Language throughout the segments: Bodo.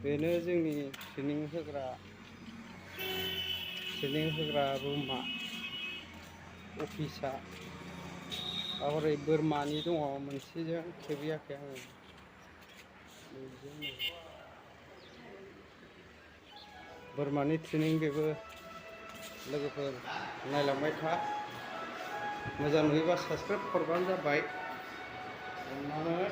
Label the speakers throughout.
Speaker 1: बेनो जोंनि ट्रेनिं होग्रा रुमा अफिसा हरै बोरमानि दङ मोनसेजों खेबहैयाखै आङो बोरमानि ट्रेनिं बेबो लोगोफोर नायलांबाय था मोजां नुयोबा साबस्क्राइब हरबानो जाबाय अननानै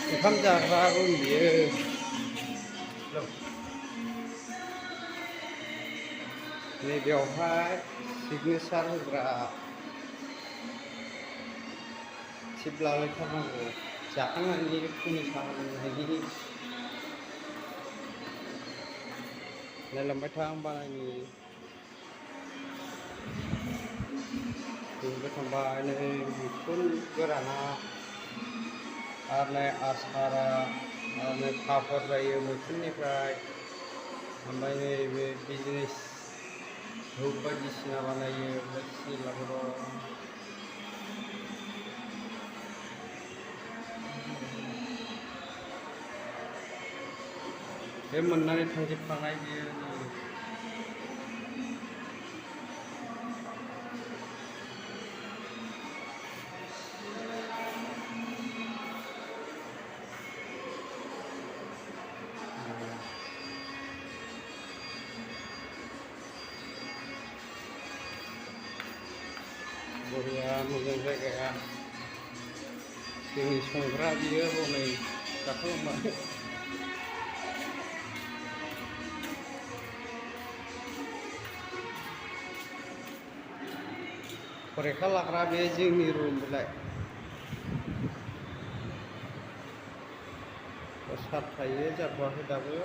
Speaker 1: ओंखाम जाग्रा रुम बियो नैबेयावहाय सिगनेसार होग्रा टिप लालायथारनांगौ जाखांनायनि फुंनि साहा लोंनायनि नायलांबाय था आं बानायनि बेबो थांबाय नै मैखुन गोराना आरो नै आसारा आरो नै पापर जायो मैखुननिफ्राय ओमफ्राय नैबे बिजनेस धुप बायदिसिना बानायो सिलाफोराव बे मोननानै थांजोबखानाय बियो बरिया मोजां जायगाया जोंनि संग्रा बियो हनै जाखांबाय फरिखा लाग्रा बे जोंनि रुम बेलाय सार थायो जाथ'वाखै दाबो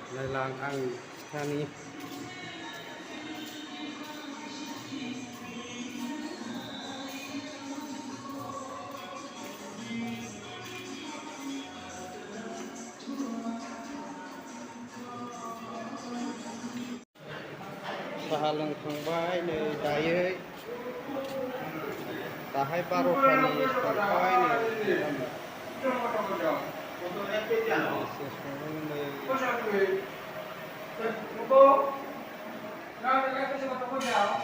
Speaker 1: नायलां आं खिथानि साहा लोंखांबाय नै दायो दाहाय 12टानि संबाय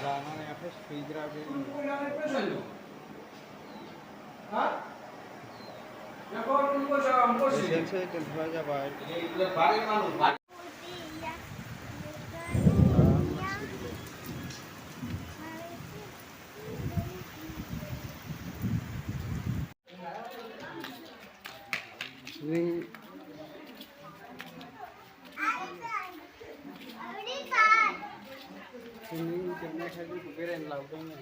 Speaker 1: जानानै आखाइ सुहैग्रा बे एसेनोसै दोनथ'नाय जाबाय जोबनायखाय जोंखौ बेरायनो लाबोदोंमोन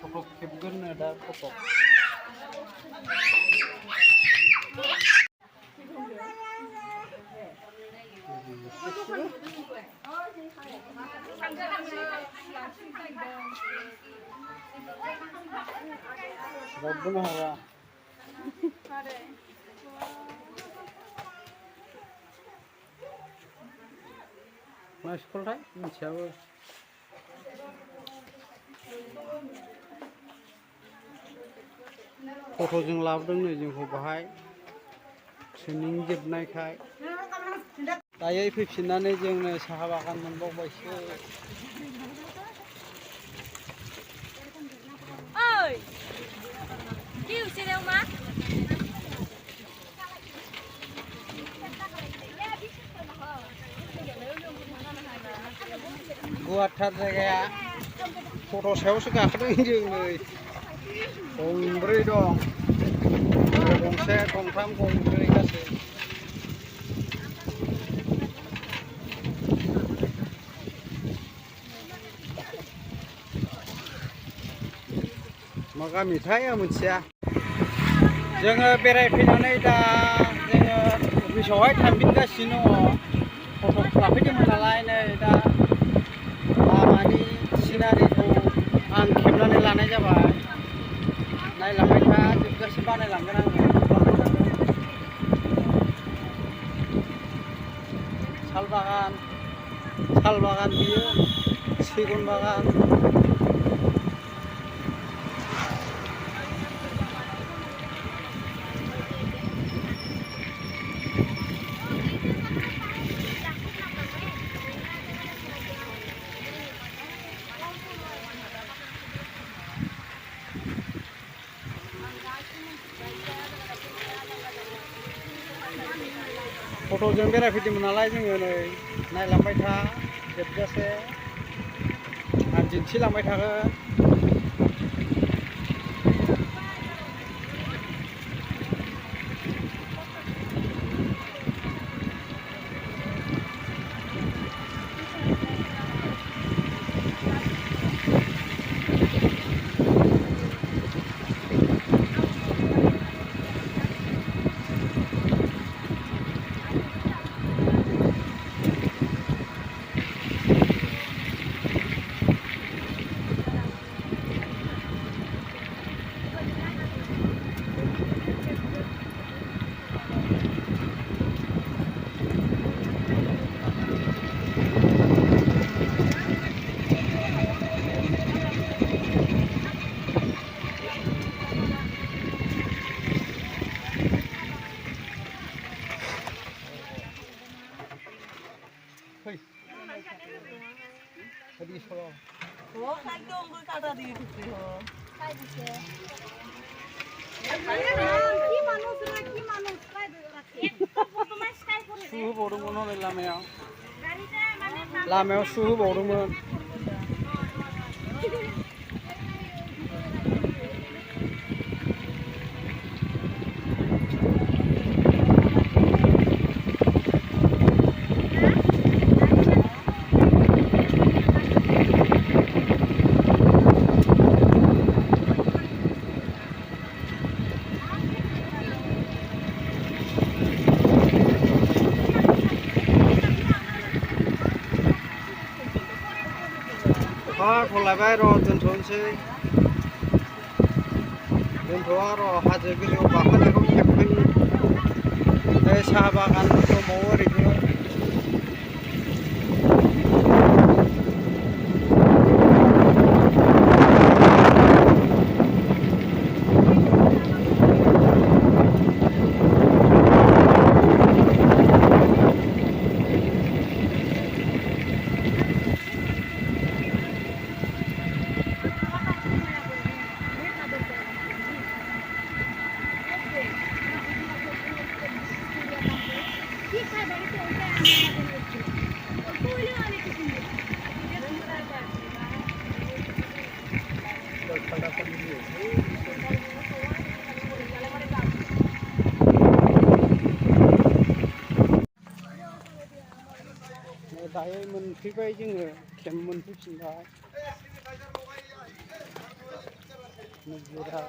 Speaker 1: फट' खेबगोननो दा फट' रावबोनो हाला मा स्कुलथाय मिथियाबो फट'जों लाबोदों नै जोंखौ बाहाय ट्रेनिं जोबनायखाय दायो फैफिननानै जोंनो साहा बागान मोनबावबायसो गुवारथार जायगाया फट' सायावसो गाखोदों जों नै गंब्रै दं गंसे गंथाम गंब्रै गासै मा गामिथाय आं मिथिया जोङो बेरायफैनानै दा जोङो अफिसावहाय थांफिनगासिनो दङ फट' लाफैदोंमोन नालाय नै दा लामानि सिनारिखौ आं खेबनानै लानाय जाबाय नायलांबाय था जोबजासे बानायलांगोन आङो साल बागान बियो सिगुन बागान फट'जों बेरायफैदोंमोन नालाय जोङो नै नायलांबाय था जोबजासे आं दिन्थिलांबाय थागोन 어디 서로
Speaker 2: 살겨온 걸 갖다 드리겠어요.
Speaker 1: 수 보르면 오늘 라메요 수 보르면 थलायबाय र' दोनथ'नोसै दोनथ'आ र' हाजो गोजौआव गाखोनायखौ खेबफैनि बे साहा बागान दंबावो ओरैनो दायो मोनफैबाय जोङो खेम मोनफैफिनबाय निजोरा